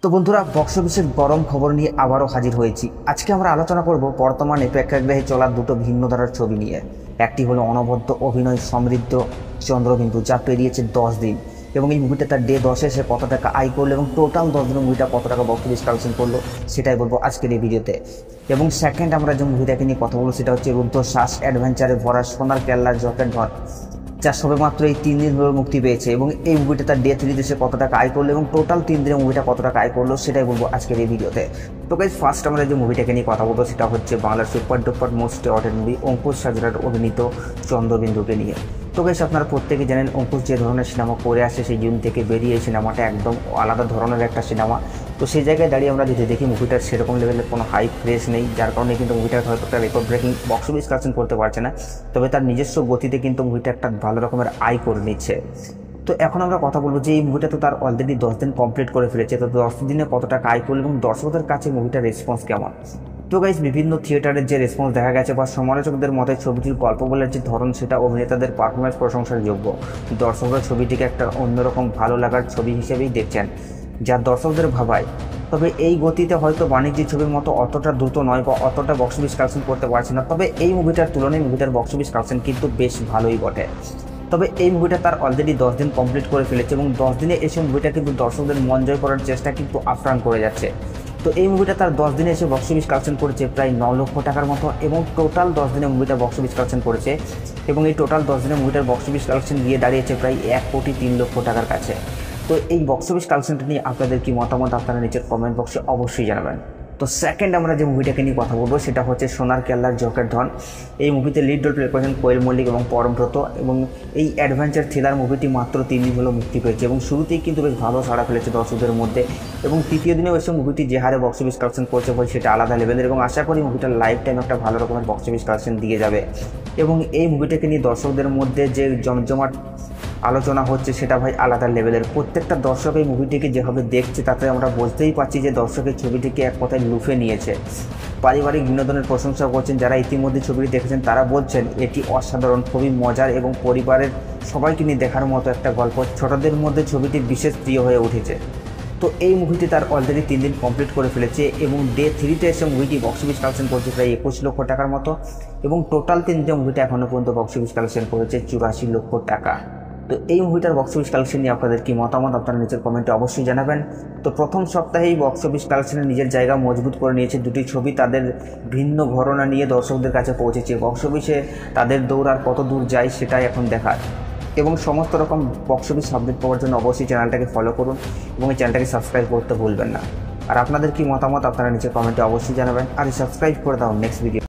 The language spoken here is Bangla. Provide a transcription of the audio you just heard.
তো বন্ধুরা, বক্স অফিসের গরম খবর নিয়ে আবারও হাজির হয়েছি। আজকে আমরা আলোচনা করব বর্তমানে প্রেক্ষাগৃহে চলা দুটো ভিন্ন ধারার ছবি নিয়ে। একটি হলো অনবদ্য অভিনয় সমৃদ্ধ চন্দ্রবিন্দু, যা পেরিয়েছে 10 দিন, এবং এই মুভিটা তার ডে 10-এ সে কত টাকা আয় করলো এবং টোটাল 10 দিনের মুভিটা কত টাকা বক্স অফিস কালেকশন করলো সেটাই বলবো আজকের এই ভিডিওতে। এবং সেকেন্ড আমরা যে মুভিটাকে নিয়ে কথা বলবো সেটা হচ্ছে রুদ্ধশ্বাস অ্যাডভেঞ্চারে ভরা সোনার কেল্লার জকেট ধর, যা সবেমাত্র এই 3 দিন ধরে মুক্তি পেয়েছে। এবং এই মুভিটা তার ডে 3 দেশে কত টাকা আয় করলো এবং টোটাল 3 দিনের মুভিটা কত টাকা আয় করলো সেটাই বলবো আজকের এই ভিডিওতে। তো গাইস, ফার্স্ট আমরা যে মুভিটাকে নিয়ে কথা বলবো সেটা হচ্ছে বাংলার super duper most order movie Ankush হাজরার অভিনীত চন্দ্রবিন্দুকে নিয়ে। তো গাইস, আপনারা প্রত্যেকে জানেন অঙ্কুশ যে ধরনের সিনেমা করে আসে সেই জুন থেকে বেরিয়ে এই সিনেমাটা একদম আলাদা ধরনের একটা সিনেমা। তো সেই জায়গায় দাঁড়িয়ে আমরা যদি দেখি মুভিটার সেরকম লেভেলের কোনো হাই প্রেস নেই, যার কারণে কিন্তু মুভিটার হয়তো একটা record breaking box office collection করতে পারছে না, তবে তার নিজস্ব গতিতে কিন্তু মুভিটা একটা ভালো রকমের আয় করে নিচ্ছে। তো এখন আমরা কথা বলবো যে এই মুভিটা তো তার অলরেডি 10 দিন কমপ্লিট করে ফেলেছে। তো 10 দিনে কত টাকা আয় করলো এবং দর্শকদের কাছে মুভিটার রেসপন্স কেমন। তো গাইস, বিভিন্ন থিয়েটারের যে রেসপন্স দেখা গেছে বা সমালোচকদের মতে ছবিটির গল্প বলার যে ধরন সেটা অভিনেতাদের পারফরমেন্স প্রশংসার যোগ্য। দর্শকরা ছবিটিকে একটা অন্যরকম ভালো লাগার ছবি হিসেবেই দেখছেন, যা দর্শকদের ভাবায়। তবে এই গতিতে হয়তো বাণিজ্যিক ছবির মতো অতটা দ্রুত নয় বা অতটা বক্স অফিস কালেকশন করতে পারছে না, তবে এই মুভিটার তুলনায় মুভিটার বক্স অফিস কালেকশন কিন্তু বেশ ভালোই বটে। তবে এই মুভিটা তার অলরেডি 10 দিন কমপ্লিট করে ফেলেছে এবং 10 দিনে এসে মুভিটা কিন্তু দর্শকদের মন জয় করার চেষ্টা কিন্তু আপ্রাণ করে যাচ্ছে। তো এই মুভিটা তার 10 দিনে এসে বক্স অফিস কালেকশন করেছে প্রায় 9 লক্ষ টাকার মতো, এবং টোটাল 10 দিনে মুভিটা বক্স অফিস কালেকশন করেছে, এবং এই টোটাল 10 দিনে মুভিটার বক্স অফিস কালেকশন গিয়ে দাঁড়িয়েছে প্রায় 1,03,00,000 টাকার কাছে। তো এই বক্স অফিস কালেকশনটা নিয়ে আপনাদের কি মতামত, আপনারা নিচের কমেন্ট বক্সে অবশ্যই জানাবেন। তো সেকেন্ড আমরা যে মুভিটাকে নিয়ে কথা বলবো সেটা হচ্ছে সোনার কেল্লার জকেট ধন। এই মুভিতে লিড রোল প্লে করেছেন কোয়েল মল্লিক এবং পরমব্রত, এবং এই অ্যাডভেঞ্চার থ্রিলার মুভিটি মাত্র 3 দিন হলো মুক্তি পেয়েছে এবং শুরুতেই কিন্তু বেশ ভালো সাড়া ফেলেছে দর্শকদের মধ্যে, এবং তৃতীয় দিনেও এসে মুভিটি যে হারে বক্স অফিস কালেকশন করছে ভাই সেটা আলাদা লেভেলের, এবং আশা করি মুভিটার লাইফ টাইম একটা ভালো রকমের বক্স অফিস কালেকশন দিয়ে যাবে। এবং এই মুভিটাকে নিয়ে দর্শকদের মধ্যে যে জমজমাট আলোচনা হচ্ছে সেটা ভাই আলাদা লেভেলের। প্রত্যেকটা দর্শক এই মুভিটিকে যেভাবে দেখছে তাতে আমরা বুঝতেই পারছি যে দর্শকের ছবিটিকে এক কথায় লুফে নিয়েছে। পারিবারিক বিনোদনের প্রশংসা করছেন যারা ইতিমধ্যে ছবিটি দেখেছেন, তারা বলছেন এটি অসাধারণ, খুবই মজার এবং পরিবারের সবাইকে নিয়ে দেখার মতো একটা গল্প। ছোটদের মধ্যে ছবিটি বিশেষ প্রিয় হয়ে উঠেছে। তো এই মুভিটি তার অলরেডি 3 দিন কমপ্লিট করে ফেলেছে এবং ডে 3-তে এসে মুভিটি বক্স অফিস কালেকশন করছে প্রায় 21 লক্ষ টাকার মতো, এবং টোটাল 3 দিনে মুভিটা এখনও পর্যন্ত বক্স অফিস কালেকশন করেছে 84 লক্ষ টাকা। তো এই মুভিটার বক্স অফিস কালেকশন নিয়ে আপনাদের কি মতামত, আপনারা নিচের কমেন্টে অবশ্যই জানাবেন। তো প্রথম সপ্তাহেই বক্স অফিস কালেকশনে নিজের জায়গা মজবুত করে নিয়েছে দুটি ছবি, তাদের ভিন্ন ঘটনা নিয়ে দর্শকদের কাছে পৌঁছেছে। বক্স অফিসে তাদের দৌড় আর কত দূর যায় সেটাই এখন দেখার, এবং সমস্ত রকম বক্স অফিস আপডেট পাওয়ার জন্য অবশ্যই চ্যানেলটাকে ফলো করুন এবং এই চ্যানেলটাকে সাবস্ক্রাইব করতে ভুলবেন না। আর আপনাদের কি মতামত আপনারা নিচের কমেন্টে অবশ্যই জানাবেন, আর সাবস্ক্রাইব করে দাও নেক্সট ভিডিও।